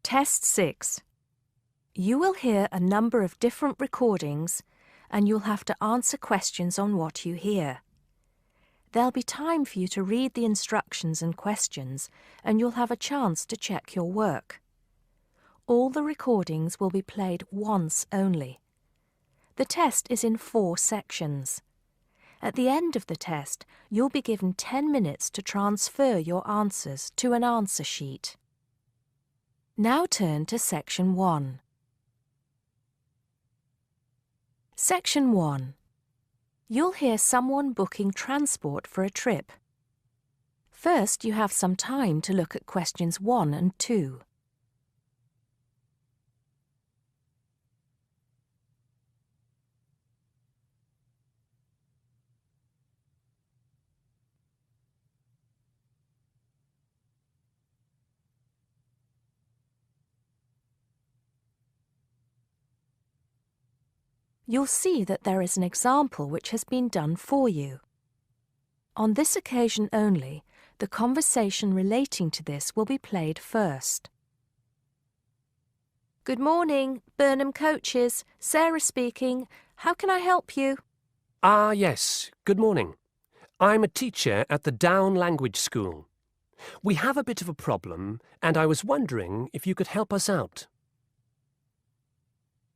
Test 6. You will hear a number of different recordings and you'll have to answer questions on what you hear. There'll be time for you to read the instructions and questions and you'll have a chance to check your work. All the recordings will be played once only. The test is in 4 sections. At the end of the test, you'll be given 10 minutes to transfer your answers to an answer sheet. Now turn to Section 1. Section 1. You'll hear someone booking transport for a trip. First, you have some time to look at questions 1 and 2. You'll see that there is an example which has been done for you. On this occasion only, the conversation relating to this will be played first. Good morning, Burnham Coaches. Sarah speaking. How can I help you? Yes. Good morning. I'm a teacher at the Down Language School. We have a bit of a problem, and I was wondering if you could help us out.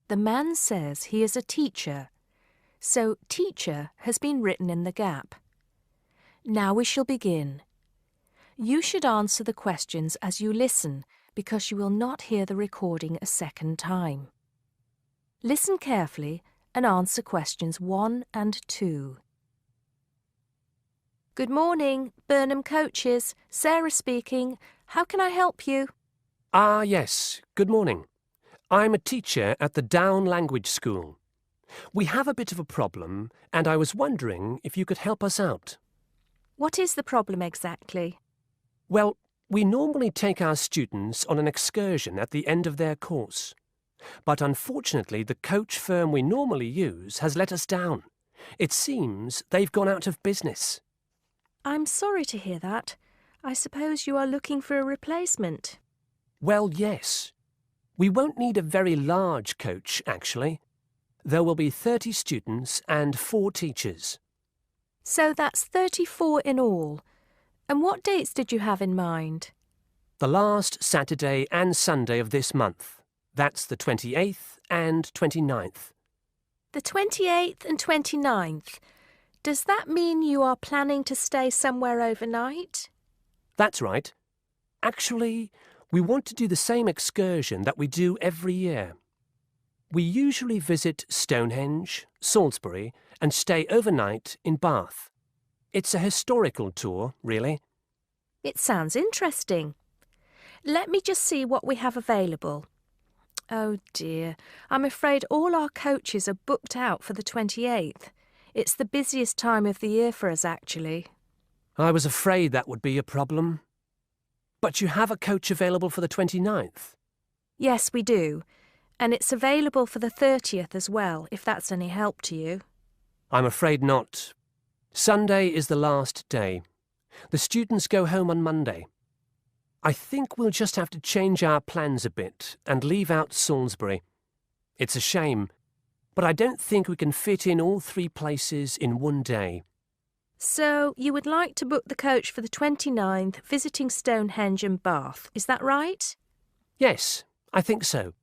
The man says he is a teacher, so teacher has been written in the gap. Now we shall begin. You should answer the questions as you listen because you will not hear the recording a second time. Listen carefully and answer questions 1 and 2. Good morning, Burnham Coaches. Sarah speaking. How can I help you? Yes. Good morning. I'm a teacher at the Down Language School. We have a bit of a problem, and I was wondering if you could help us out. What is the problem exactly? Well, we normally take our students on an excursion at the end of their course. But unfortunately, the coach firm we normally use has let us down. It seems they've gone out of business. I'm sorry to hear that. I suppose you are looking for a replacement. Well, yes. We won't need a very large coach, actually. There will be 30 students and 4 teachers. So that's 34 in all. And what dates did you have in mind? The last Saturday and Sunday of this month. That's the 28th and 29th. The 28th and 29th. Does that mean you are planning to stay somewhere overnight? That's right. Actually, we want to do the same excursion that we do every year. We usually visit Stonehenge, Salisbury, and stay overnight in Bath. It's a historical tour, really. It sounds interesting. Let me just see what we have available. Oh dear, I'm afraid all our coaches are booked out for the 28th. It's the busiest time of the year for us, actually. I was afraid that would be a problem. But you have a coach available for the 29th? Yes, we do. And it's available for the 30th as well, if that's any help to you. I'm afraid not. Sunday is the last day. The students go home on Monday. I think we'll just have to change our plans a bit and leave out Salisbury. It's a shame, but I don't think we can fit in all 3 places in one day. So you would like to book the coach for the 29th, visiting Stonehenge and Bath, is that right? Yes, I think so.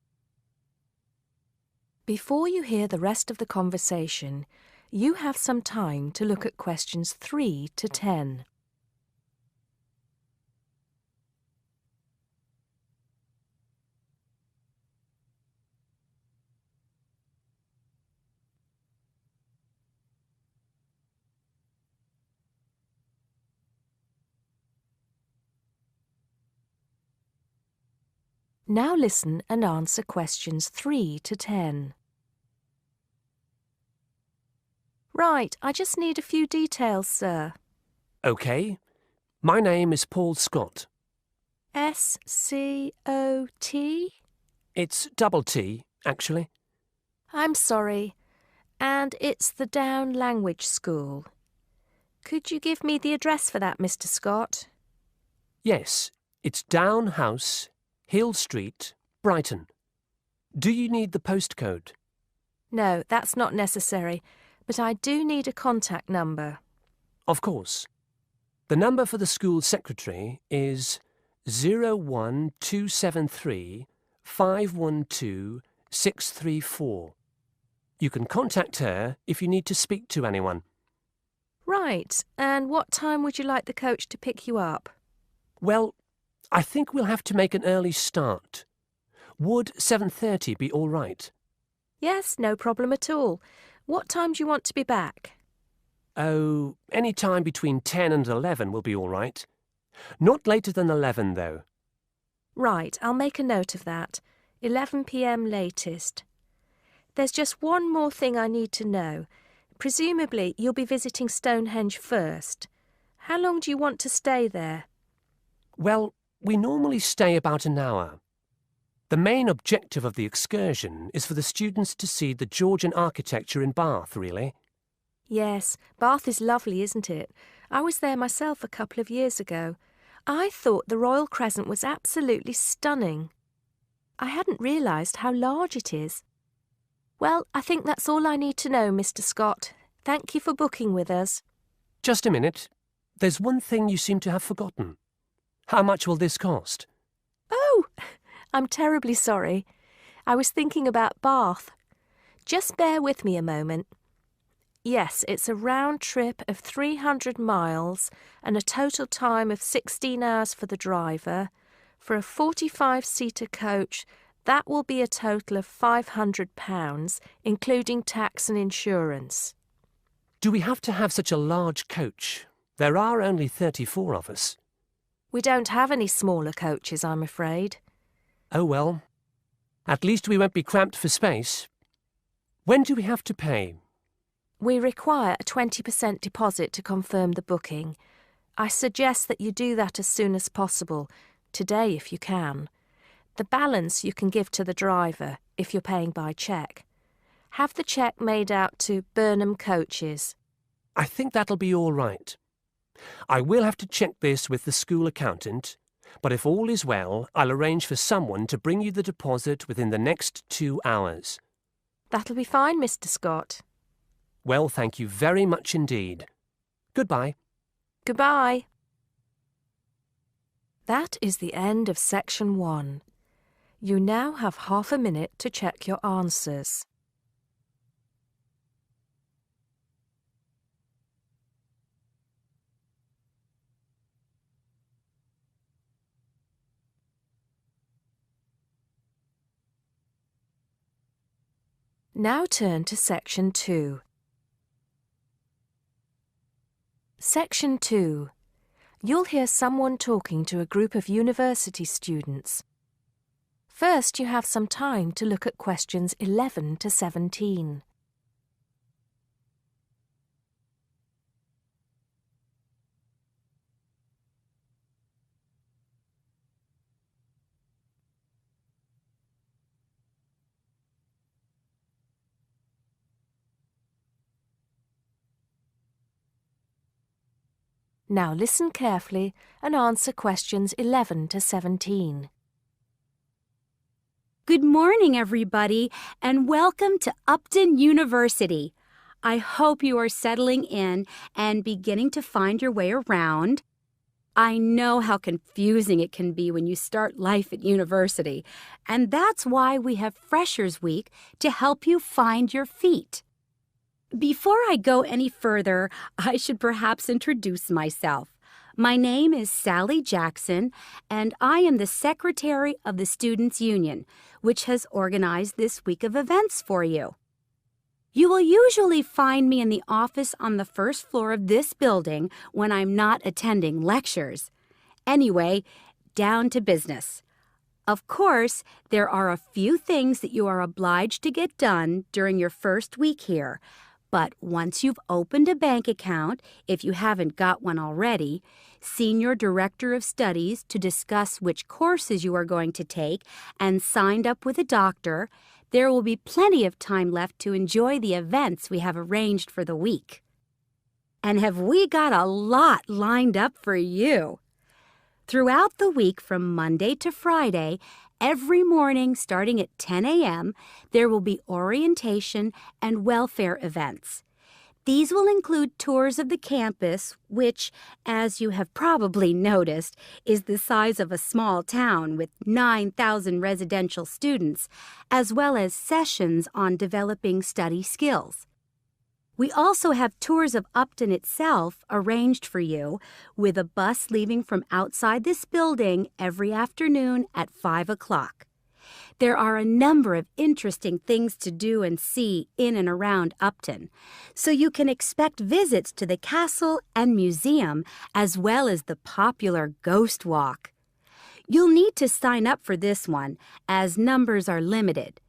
Before you hear the rest of the conversation, you have some time to look at questions 3 to 10. Now listen and answer questions 3 to 10. Right, I just need a few details, sir. OK. My name is Paul Scott. S-C-O-T? It's double T, actually. I'm sorry. And it's the Down Language School. Could you give me the address for that, Mr. Scott? Yes, it's Down House, Hill Street, Brighton. Do you need the postcode? No, that's not necessary, but I do need a contact number. Of course. The number for the school secretary is 01273 512 634. You can contact her if you need to speak to anyone. Right, and what time would you like the coach to pick you up? Well, I think we'll have to make an early start. Would 7:30 be all right? Yes, no problem at all. What time do you want to be back? Oh, any time between 10 and 11 will be all right. Not later than 11, though. Right, I'll make a note of that. 11 p.m. latest. There's just one more thing I need to know. Presumably, you'll be visiting Stonehenge first. How long do you want to stay there? Well, we normally stay about an hour. The main objective of the excursion is for the students to see the Georgian architecture in Bath, really. Yes, Bath is lovely, isn't it? I was there myself a couple of years ago. I thought the Royal Crescent was absolutely stunning. I hadn't realised how large it is. Well, I think that's all I need to know, Mr. Scott. Thank you for booking with us. Just a minute. There's one thing you seem to have forgotten. How much will this cost? Oh, I'm terribly sorry. I was thinking about Bath. Just bear with me a moment. Yes, it's a round trip of 300 miles and a total time of 16 hours for the driver. For a 45-seater coach, that will be a total of £500, including tax and insurance. Do we have to have such a large coach? There are only 34 of us. We don't have any smaller coaches, I'm afraid. Oh well. At least we won't be cramped for space. When do we have to pay? We require a 20% deposit to confirm the booking. I suggest that you do that as soon as possible, today if you can. The balance you can give to the driver if you're paying by cheque. Have the cheque made out to Burnham Coaches. I think that'll be all right. I will have to check this with the school accountant, but if all is well, I'll arrange for someone to bring you the deposit within the next 2 hours. That'll be fine, Mr. Scott. Well, thank you very much indeed. Goodbye. Goodbye. That is the end of section 1. You now have half a minute to check your answers. Now turn to section 2. Section 2. You'll hear someone talking to a group of university students. First, you have some time to look at questions 11 to 17. Now listen carefully and answer questions 11 to 17. Good morning, everybody, and welcome to Upton University. I hope you are settling in and beginning to find your way around. I know how confusing it can be when you start life at university, and that's why we have Freshers Week to help you find your feet. Before I go any further, I should perhaps introduce myself. My name is Sally Jackson, and I am the Secretary of the Students' Union, which has organized this week of events for you. You will usually find me in the office on the first floor of this building when I'm not attending lectures. Anyway, down to business. Of course, there are a few things that you are obliged to get done during your first week here. But once you've opened a bank account, if you haven't got one already, seen your director of studies to discuss which courses you are going to take, and signed up with a doctor, there will be plenty of time left to enjoy the events we have arranged for the week. And have we got a lot lined up for you? Throughout the week from Monday to Friday, Every morning, starting at 10 a.m., there will be orientation and welfare events. These will include tours of the campus, which, as you have probably noticed, is the size of a small town with 9,000 residential students, as well as sessions on developing study skills. We also have tours of Upton itself arranged for you, with a bus leaving from outside this building every afternoon at 5 o'clock. There are a number of interesting things to do and see in and around Upton, so you can expect visits to the castle and museum as well as the popular Ghost Walk. You'll need to sign up for this one, as numbers are limited.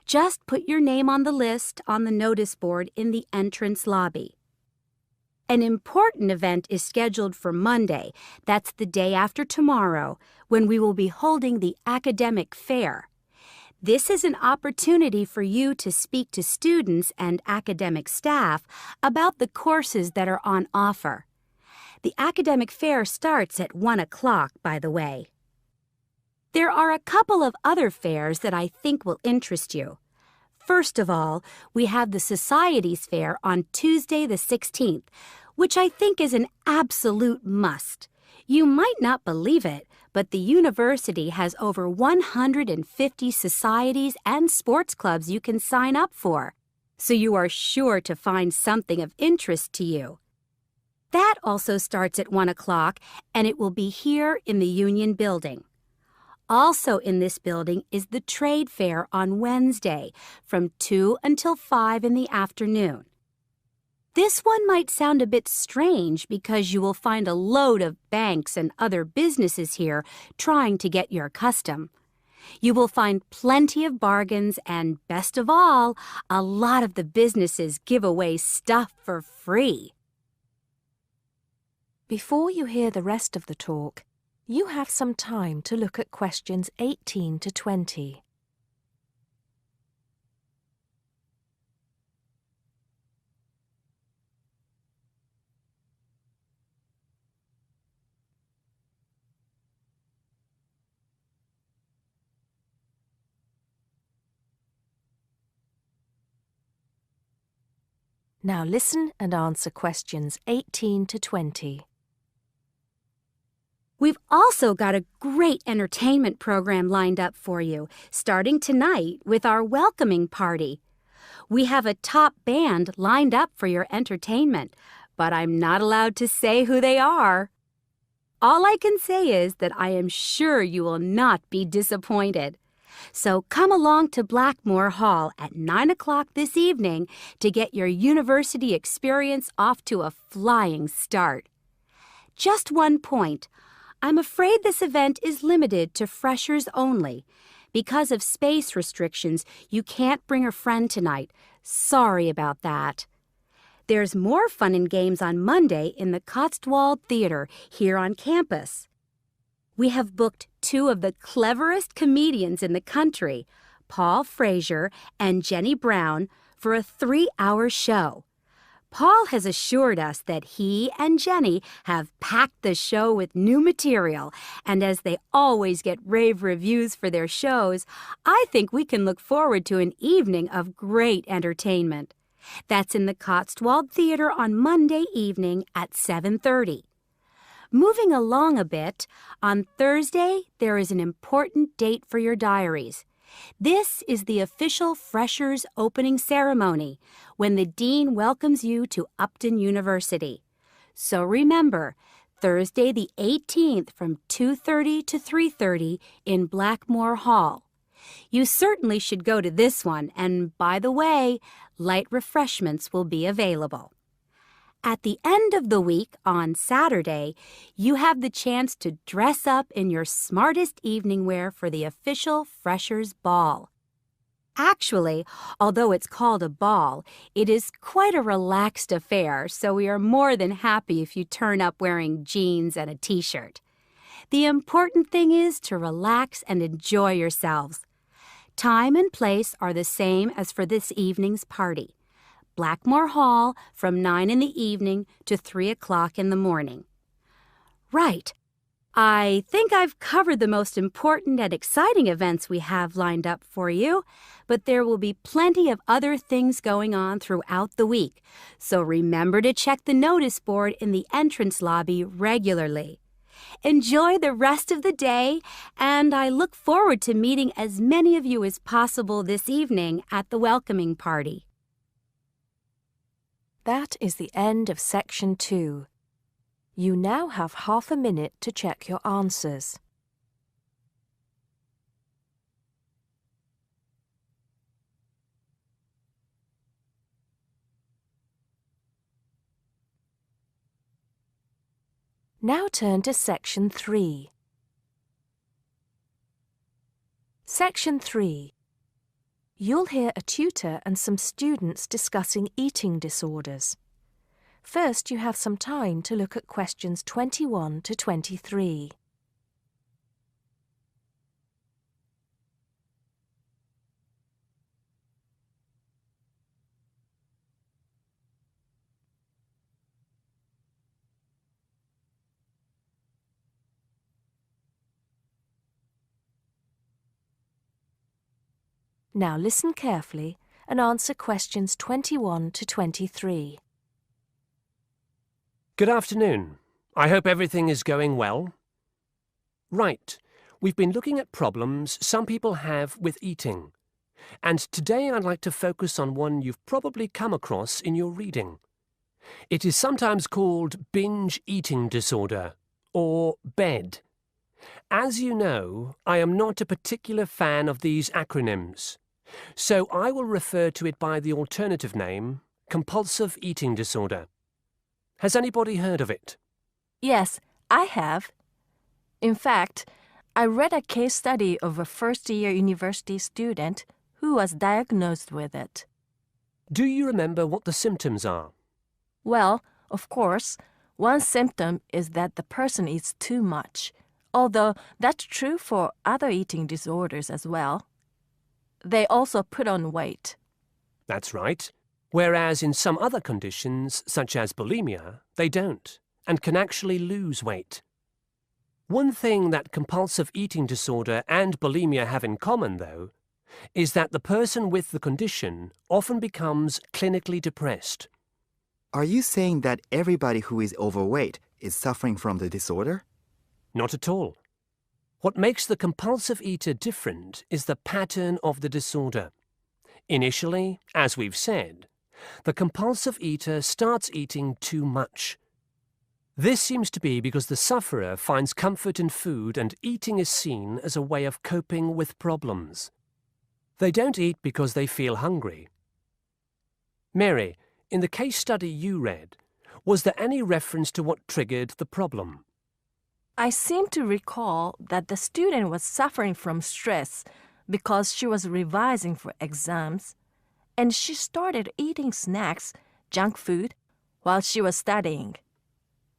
Just put your name on the list on the notice board in the entrance lobby. An important event is scheduled for Monday, that's the day after tomorrow, when we will be holding the academic fair. This is an opportunity for you to speak to students and academic staff about the courses that are on offer. The academic fair starts at 1 o'clock, by the way. There are a couple of other fairs that I think will interest you. First of all, we have the Societies Fair on Tuesday the 16th, which I think is an absolute must. You might not believe it, but the university has over 150 societies and sports clubs you can sign up for, so you are sure to find something of interest to you. That also starts at 1 o'clock, and it will be here in the Union Building. Also in this building is the Trade Fair on Wednesday from 2 until 5 in the afternoon. This one might sound a bit strange because you will find a load of banks and other businesses here trying to get your custom. You will find plenty of bargains and, best of all, a lot of the businesses give away stuff for free. Before you hear the rest of the talk, you have some time to look at questions 18 to 20. Now listen and answer questions 18 to 20. We've also got a great entertainment program lined up for you, starting tonight with our welcoming party. We have a top band lined up for your entertainment, but I'm not allowed to say who they are. All I can say is that I am sure you will not be disappointed. So come along to Blackmore Hall at 9 o'clock this evening to get your university experience off to a flying start. Just one point. I'm afraid this event is limited to freshers only. Because of space restrictions, you can't bring a friend tonight. Sorry about that. There's more fun and games on Monday in the Cotswold Theater here on campus. We have booked two of the cleverest comedians in the country, Paul Frazier and Jenny Brown, for a 3-hour show. Paul has assured us that he and Jenny have packed the show with new material, and as they always get rave reviews for their shows, I think we can look forward to an evening of great entertainment. That's in the Cotswold Theater on Monday evening at 7:30. Moving along a bit, on Thursday there is an important date for your diaries. This is the official Freshers Opening Ceremony, when the Dean welcomes you to Upton University. So remember, Thursday the 18th from 2:30 to 3:30 in Blackmore Hall. You certainly should go to this one, and by the way, light refreshments will be available. At the end of the week, on Saturday, you have the chance to dress up in your smartest evening wear for the official Freshers' Ball. Actually, although it's called a ball, it is quite a relaxed affair, so we are more than happy if you turn up wearing jeans and a t-shirt. The important thing is to relax and enjoy yourselves. Time and place are the same as for this evening's party. Blackmore Hall from 9 in the evening to 3 o'clock in the morning. Right. I think I've covered the most important and exciting events we have lined up for you, but there will be plenty of other things going on throughout the week, so remember to check the notice board in the entrance lobby regularly. Enjoy the rest of the day, and I look forward to meeting as many of you as possible this evening at the welcoming party. That is the end of Section 2. You now have half a minute to check your answers. Now turn to Section 3. Section 3. You'll hear a tutor and some students discussing eating disorders. First, you have some time to look at questions 21 to 23. Now listen carefully and answer questions 21 to 23. Good afternoon. I hope everything is going well. Right, we've been looking at problems some people have with eating. And today I'd like to focus on one you've probably come across in your reading. It is sometimes called binge eating disorder, or BED. As you know, I am not a particular fan of these acronyms, so I will refer to it by the alternative name, compulsive eating disorder. Has anybody heard of it? Yes, I have. In fact, I read a case study of a first-year university student who was diagnosed with it. Do you remember what the symptoms are? Well, of course, one symptom is that the person eats too much, although that's true for other eating disorders as well. They also put on weight. That's right. Whereas in some other conditions, such as bulimia, they don't, and can actually lose weight. One thing that compulsive eating disorder and bulimia have in common, though, is that the person with the condition often becomes clinically depressed. Are you saying that everybody who is overweight is suffering from the disorder? Not at all. What makes the compulsive eater different is the pattern of the disorder. Initially, as we've said, the compulsive eater starts eating too much. This seems to be because the sufferer finds comfort in food and eating is seen as a way of coping with problems. They don't eat because they feel hungry. Mary, in the case study you read, was there any reference to what triggered the problem? I seem to recall that the student was suffering from stress because she was revising for exams, and she started eating snacks, junk food, while she was studying.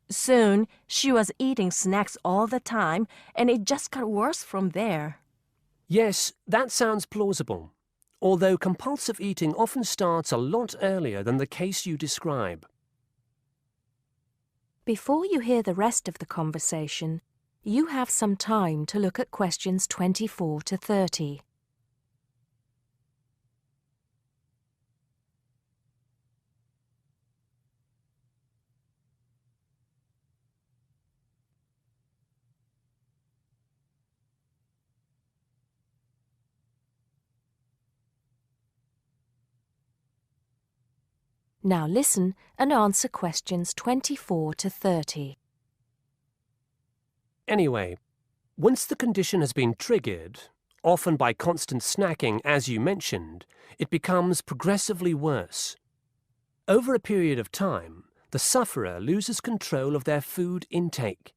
Soon, she was eating snacks all the time, and it just got worse from there. Yes, that sounds plausible, although compulsive eating often starts a lot earlier than the case you describe. Before you hear the rest of the conversation, you have some time to look at questions 24 to 30. Now listen and answer questions 24 to 30. Anyway, once the condition has been triggered, often by constant snacking as you mentioned, it becomes progressively worse. Over a period of time, the sufferer loses control of their food intake.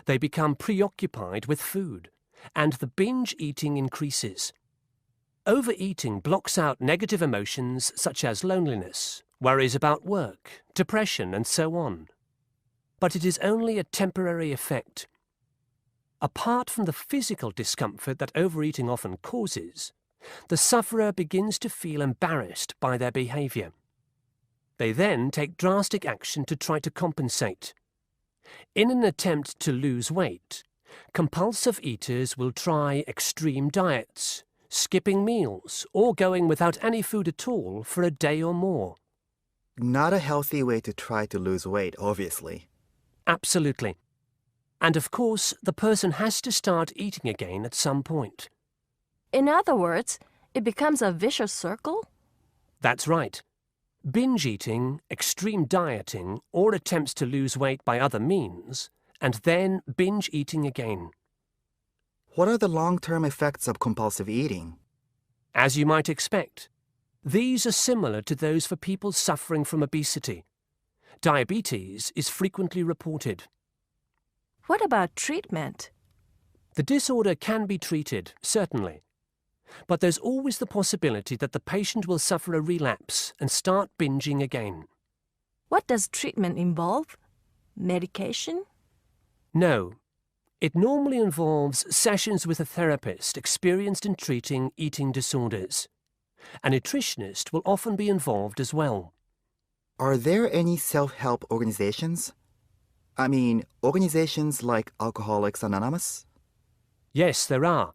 They become preoccupied with food, and the binge eating increases. Overeating blocks out negative emotions such as loneliness, worries about work, depression, and so on. But it is only a temporary effect. Apart from the physical discomfort that overeating often causes, the sufferer begins to feel embarrassed by their behavior. They then take drastic action to try to compensate. In an attempt to lose weight, Compulsive eaters will try extreme diets, skipping meals, or going without any food at all for a day or more. Not a healthy way to try to lose weight, obviously. Absolutely. And of course, the person has to start eating again at some point. In other words, it becomes a vicious circle? That's right. Binge eating, extreme dieting, or attempts to lose weight by other means, and then binge eating again. What are the long-term effects of compulsive eating? As you might expect, these are similar to those for people suffering from obesity. Diabetes is frequently reported. What about treatment? The disorder can be treated, certainly. But there's always the possibility that the patient will suffer a relapse and start binging again. What does treatment involve? Medication? No. It normally involves sessions with a therapist experienced in treating eating disorders. A nutritionist will often be involved as well. Are there any self-help organizations? I mean, organizations like Alcoholics Anonymous? Yes, there are.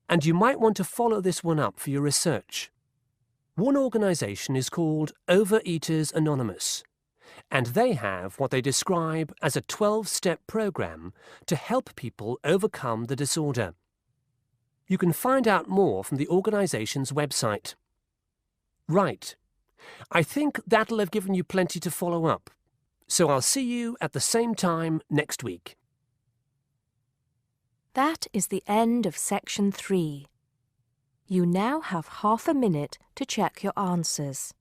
And you might want to follow this one up for your research. One organization is called Overeaters Anonymous, and they have what they describe as a 12-step program to help people overcome the disorder. You can find out more from the organization's website. Right. I think that'll have given you plenty to follow up. So I'll see you at the same time next week. That is the end of section 3. You now have half a minute to check your answers.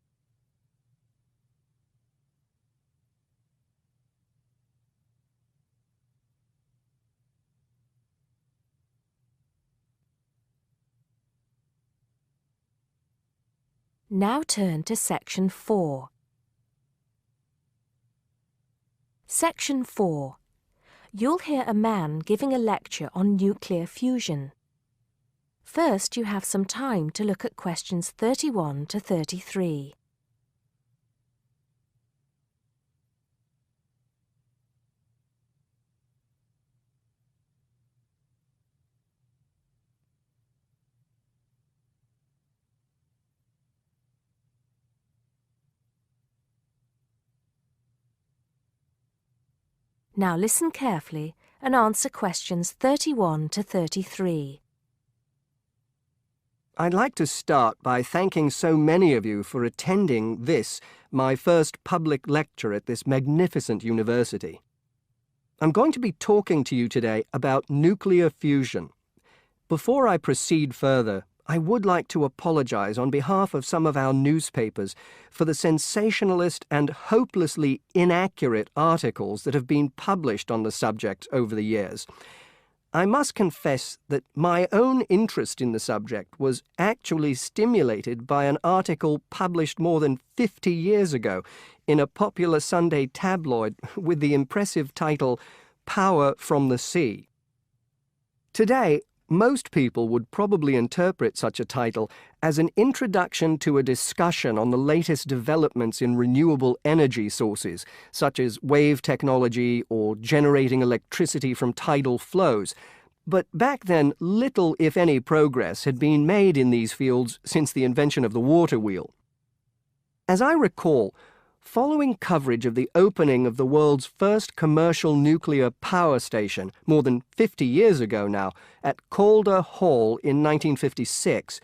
Now turn to section 4. Section 4. You'll hear a man giving a lecture on nuclear fusion. First, you have some time to look at questions 31 to 33. Now listen carefully and answer questions 31 to 33. I'd like to start by thanking so many of you for attending this, my first public lecture at this magnificent university. I'm going to be talking to you today about nuclear fusion. Before I proceed further, I would like to apologize on behalf of some of our newspapers for the sensationalist and hopelessly inaccurate articles that have been published on the subject over the years. I must confess that my own interest in the subject was actually stimulated by an article published more than 50 years ago in a popular Sunday tabloid with the impressive title, "Power from the Sea." Today, most people would probably interpret such a title as an introduction to a discussion on the latest developments in renewable energy sources, such as wave technology or generating electricity from tidal flows. But back then, little, if any, progress had been made in these fields since the invention of the water wheel. As I recall, following coverage of the opening of the world's first commercial nuclear power station, more than 50 years ago now, at Calder Hall in 1956,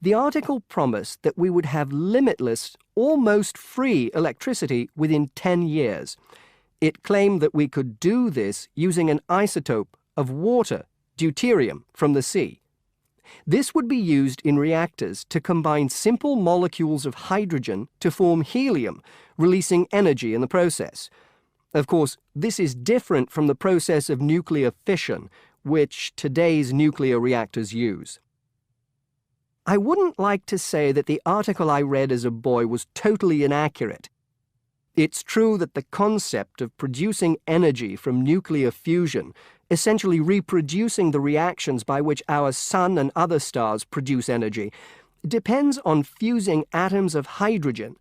the article promised that we would have limitless, almost free electricity within 10 years. It claimed that we could do this using an isotope of water, deuterium, from the sea. This would be used in reactors to combine simple molecules of hydrogen to form helium, releasing energy in the process. Of course, this is different from the process of nuclear fission, which today's nuclear reactors use. I wouldn't like to say that the article I read as a boy was totally inaccurate. It's true that the concept of producing energy from nuclear fusion, essentially reproducing the reactions by which our sun and other stars produce energy, depends on fusing atoms of hydrogen,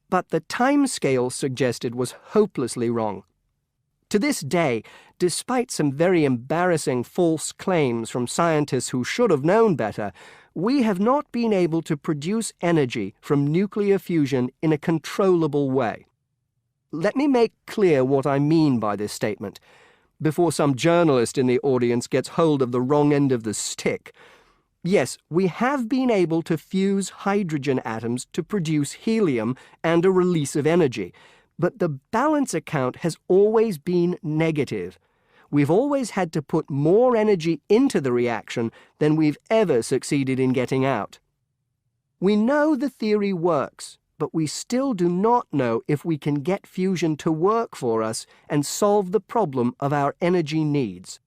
but the timescale suggested was hopelessly wrong. To this day, despite some very embarrassing false claims from scientists who should have known better, we have not been able to produce energy from nuclear fusion in a controllable way. Let me make clear what I mean by this statement, before some journalist in the audience gets hold of the wrong end of the stick. Yes, we have been able to fuse hydrogen atoms to produce helium and a release of energy, but the balance account has always been negative. We've always had to put more energy into the reaction than we've ever succeeded in getting out. We know the theory works, but we still do not know if we can get fusion to work for us and solve the problem of our energy needs.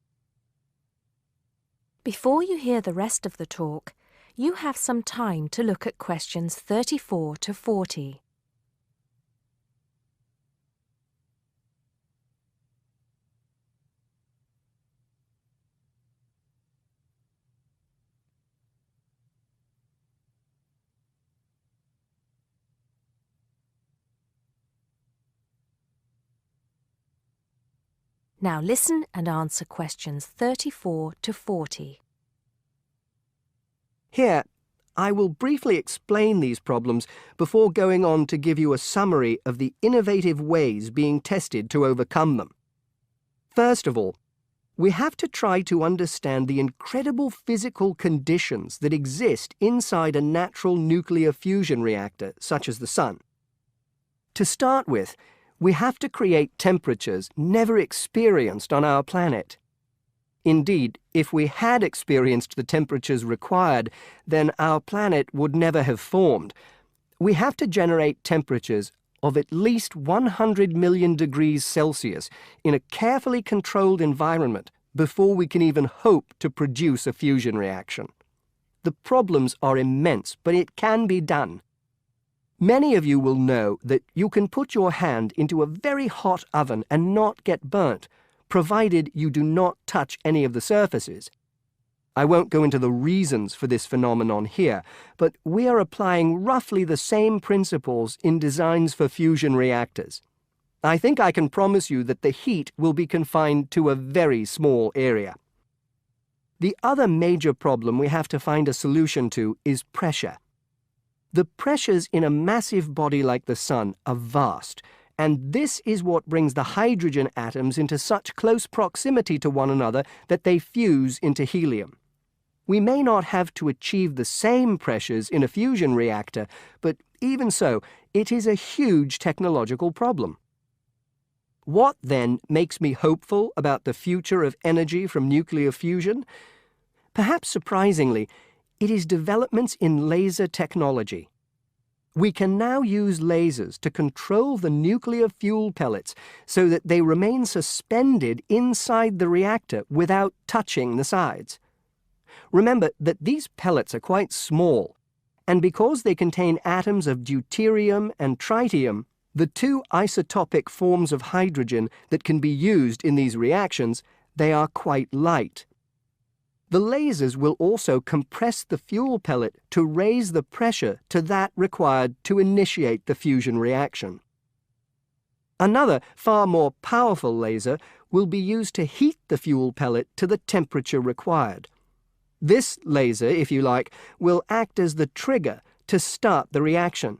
Before you hear the rest of the talk, you have some time to look at questions 34 to 40. Now listen and answer questions 34 to 40. Here, I will briefly explain these problems before going on to give you a summary of the innovative ways being tested to overcome them. First of all, we have to try to understand the incredible physical conditions that exist inside a natural nuclear fusion reactor, such as the Sun. To start with, we have to create temperatures never experienced on our planet. Indeed, if we had experienced the temperatures required, then our planet would never have formed. We have to generate temperatures of at least 100 million degrees Celsius in a carefully controlled environment before we can even hope to produce a fusion reaction. The problems are immense, but it can be done. Many of you will know that you can put your hand into a very hot oven and not get burnt, provided you do not touch any of the surfaces. I won't go into the reasons for this phenomenon here, but we are applying roughly the same principles in designs for fusion reactors. I think I can promise you that the heat will be confined to a very small area. The other major problem we have to find a solution to is pressure. The pressures in a massive body like the Sun are vast, and this is what brings the hydrogen atoms into such close proximity to one another that they fuse into helium. We may not have to achieve the same pressures in a fusion reactor, but even so, it is a huge technological problem. What, then, makes me hopeful about the future of energy from nuclear fusion? Perhaps surprisingly, it is developments in laser technology. We can now use lasers to control the nuclear fuel pellets so that they remain suspended inside the reactor without touching the sides. Remember that these pellets are quite small, and because they contain atoms of deuterium and tritium, the two isotopic forms of hydrogen that can be used in these reactions, they are quite light. The lasers will also compress the fuel pellet to raise the pressure to that required to initiate the fusion reaction. Another, far more powerful laser will be used to heat the fuel pellet to the temperature required. This laser, if you like, will act as the trigger to start the reaction.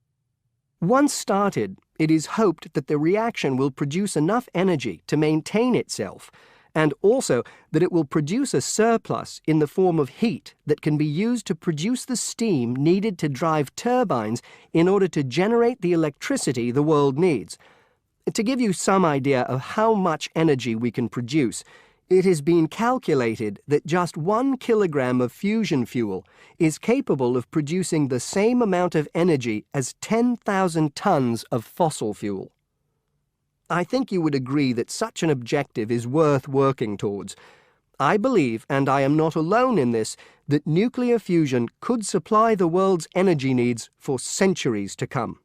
Once started, it is hoped that the reaction will produce enough energy to maintain itself, and also that it will produce a surplus in the form of heat that can be used to produce the steam needed to drive turbines in order to generate the electricity the world needs. To give you some idea of how much energy we can produce, it has been calculated that just 1 kilogram of fusion fuel is capable of producing the same amount of energy as 10,000 tons of fossil fuel. I think you would agree that such an objective is worth working towards. I believe, and I am not alone in this, that nuclear fusion could supply the world's energy needs for centuries to come.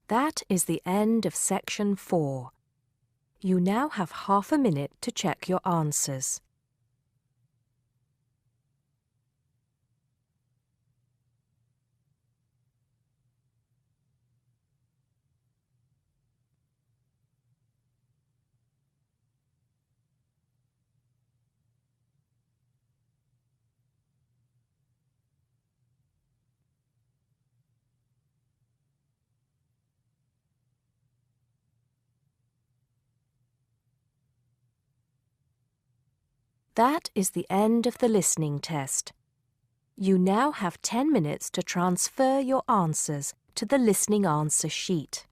That is the end of section 4. You now have half a minute to check your answers. That is the end of the listening test. You now have 10 minutes to transfer your answers to the listening answer sheet.